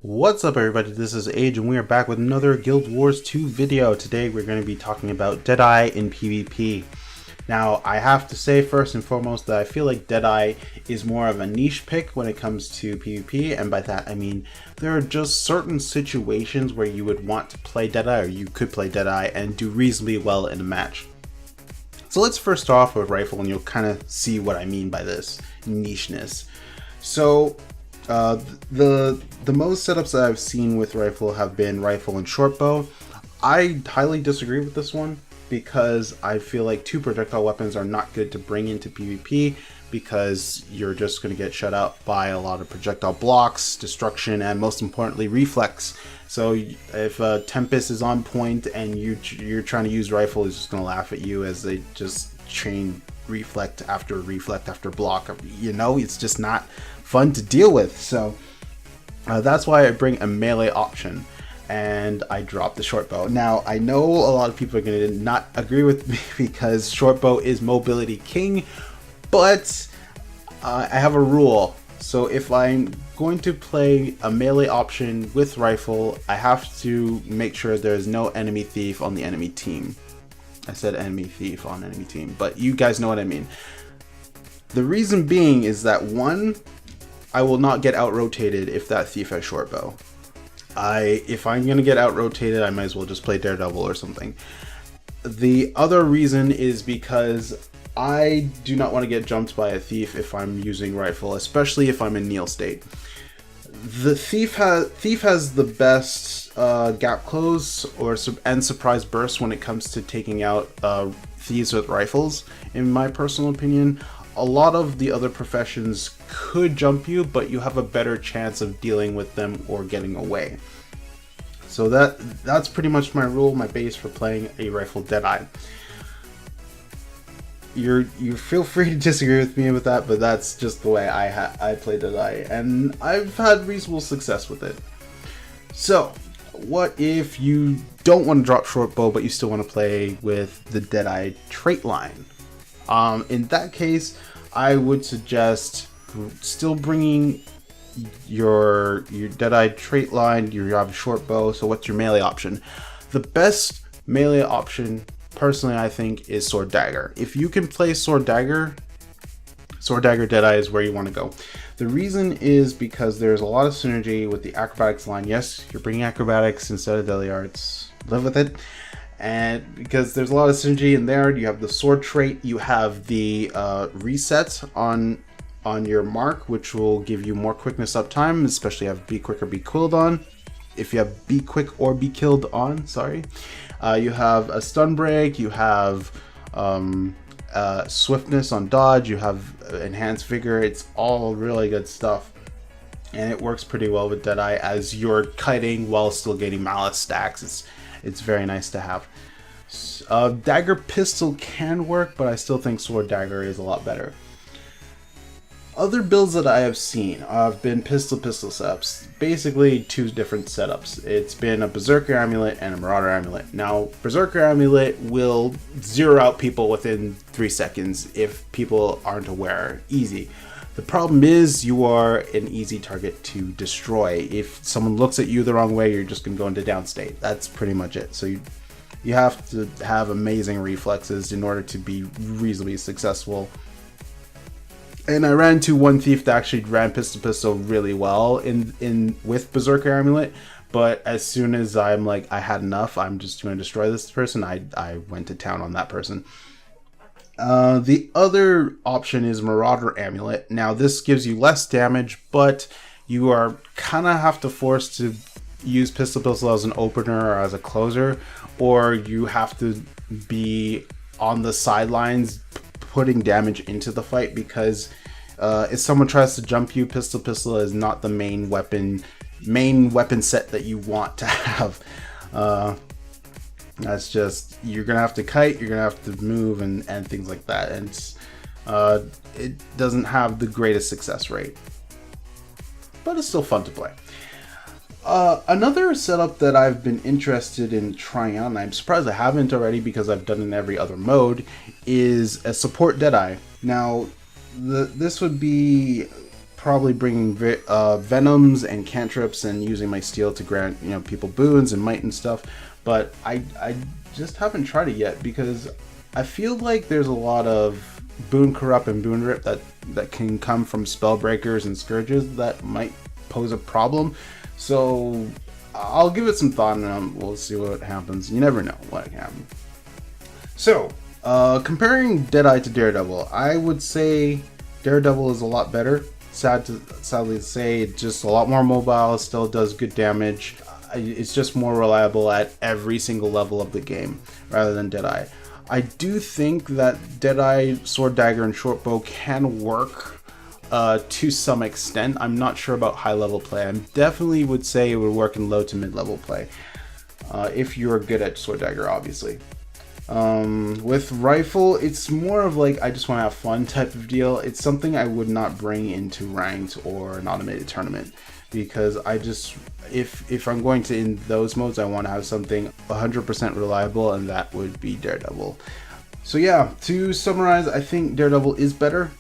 What's up everybody, this is Age and we are back with another Guild Wars 2 video. Today we're going to be talking about Deadeye in PvP. Now I have to say first and foremost that I feel like Deadeye is more of a niche pick when it comes to PvP, and by that I mean there are just certain situations where you would want to play Deadeye, or you could play Deadeye and do reasonably well in a match. So let's first start off with Rifle and you'll kind of see what I mean by this nicheness. So the most setups that I've seen with Rifle have been Rifle and Short Bow. I highly disagree with this one because I feel like two projectile weapons are not good to bring into PvP because you're just going to get shut out by a lot of projectile blocks, destruction, and most importantly reflex. So if Tempest is on point and you're trying to use Rifle, it's just going to laugh at you as they just chain reflect after block. You know, it's just not fun to deal with. So that's why I bring a melee option and I drop the short bow. Now I know a lot of people are going to not agree with me because short bow is mobility king, but I have a rule. So if I'm going to play a melee option with Rifle, I have to make sure there's no enemy thief on the enemy team. I said enemy thief on enemy team, but you guys know what I mean. The reason being is that one, I will not get out rotated if that thief has short bow. If I'm gonna get out rotated, I might as well just play Daredevil or something. The other reason is because I do not want to get jumped by a thief if I'm using Rifle, especially if I'm in kneel state. The thief has the best gap close and surprise burst when it comes to taking out thieves with rifles, in my personal opinion. A lot of the other professions could jump you, but you have a better chance of dealing with them or getting away. So that's pretty much my rule, my base for playing a Rifle Deadeye. You feel free to disagree with me with that, but that's just the way I play Deadeye, and I've had reasonable success with it. So what if you don't want to drop short bow, but you still want to play with the Deadeye trait line? In that case, I would suggest still bringing your Deadeye trait line. You have a short bow, so what's your melee option? The best melee option, personally, I think, is Sword Dagger. If you can play Sword Dagger Deadeye is where you want to go. The reason is because there's a lot of synergy with the acrobatics line. Yes, you're bringing acrobatics instead of deadly arts. Live with it. And because there's a lot of synergy in there, you have the sword trait, you have the reset on your mark, which will give you more quickness up time, especially have be quick or be killed on. If you have be quick or be killed on, sorry. You have a stun break, you have swiftness on dodge, you have enhanced vigor. It's all really good stuff. And it works pretty well with Deadeye as you're kiting while still getting malice stacks. It's very nice to have. Dagger pistol can work, but I still think sword dagger is a lot better. Other builds that I have seen have been pistol setups. Basically two different setups. It's been a Berserker Amulet and a Marauder Amulet. Now, Berserker Amulet will zero out people within 3 seconds if people aren't aware. Easy. The problem is you are an easy target to destroy. If someone looks at you the wrong way, you're just going to go into down state. That's pretty much it. So you have to have amazing reflexes in order to be reasonably successful. And I ran into one thief that actually ran pistol really well with Berserker Amulet, but as soon as I'm like, I had enough, I'm just going to destroy this person, I went to town on that person. The other option is Marauder Amulet. Now this gives you less damage, but you are kind of have to force to use pistol as an opener or as a closer, or you have to be on the sidelines putting damage into the fight, because if someone tries to jump you, pistol is not the main weapon set that you want to have. That's just, you're gonna have to kite, you're gonna have to move and things like that, and it doesn't have the greatest success rate, but it's still fun to play. Another setup that I've been interested in trying out, and I'm surprised I haven't already because I've done it in every other mode, is a support Deadeye. Now, this would be probably bringing venoms and cantrips and using my steel to grant, you know, people boons and might and stuff. But I just haven't tried it yet because I feel like there's a lot of boon corrupt and boon rip that can come from spell breakers and scourges that might pose a problem. So I'll give it some thought and we'll see what happens. You never know what can happen. So comparing Deadeye to Daredevil, I would say Daredevil is a lot better. Sadly to say, it's just a lot more mobile, still does good damage. It's just more reliable at every single level of the game rather than Deadeye. I do think that Deadeye, Sword Dagger, and Shortbow can work to some extent. I'm not sure about high level play. I definitely would say it would work in low to mid level play if you're good at Sword Dagger, obviously. With Rifle, it's more of like I just want to have fun type of deal. It's something I would not bring into ranked or an automated tournament because I just, if I'm going to in those modes, I want to have something 100% reliable, and that would be Daredevil. So yeah, to summarize, I think Daredevil is better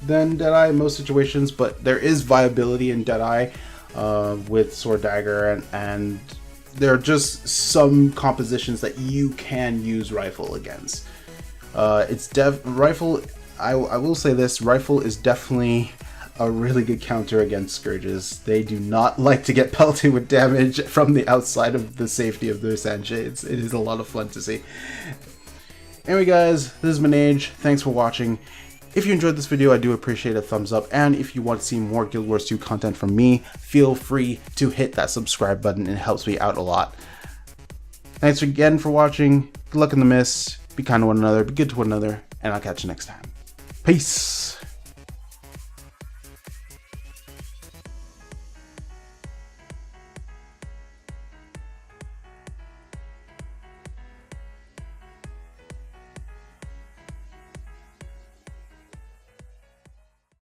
than Deadeye in most situations, but there is viability in Deadeye with Sword Dagger, and there are just some compositions that you can use Rifle against. Rifle, I will say this, Rifle is definitely a really good counter against Scourges. They do not like to get pelted with damage from the outside of the safety of their sandshades. It is a lot of fun to see. Anyway guys, this is Manage. Thanks for watching. If you enjoyed this video, I do appreciate a thumbs up, and if you want to see more Guild Wars 2 content from me, feel free to hit that subscribe button. It helps me out a lot. Thanks again for watching. Good luck in the miss. Be kind to one another, be good to one another, and I'll catch you next time. Peace!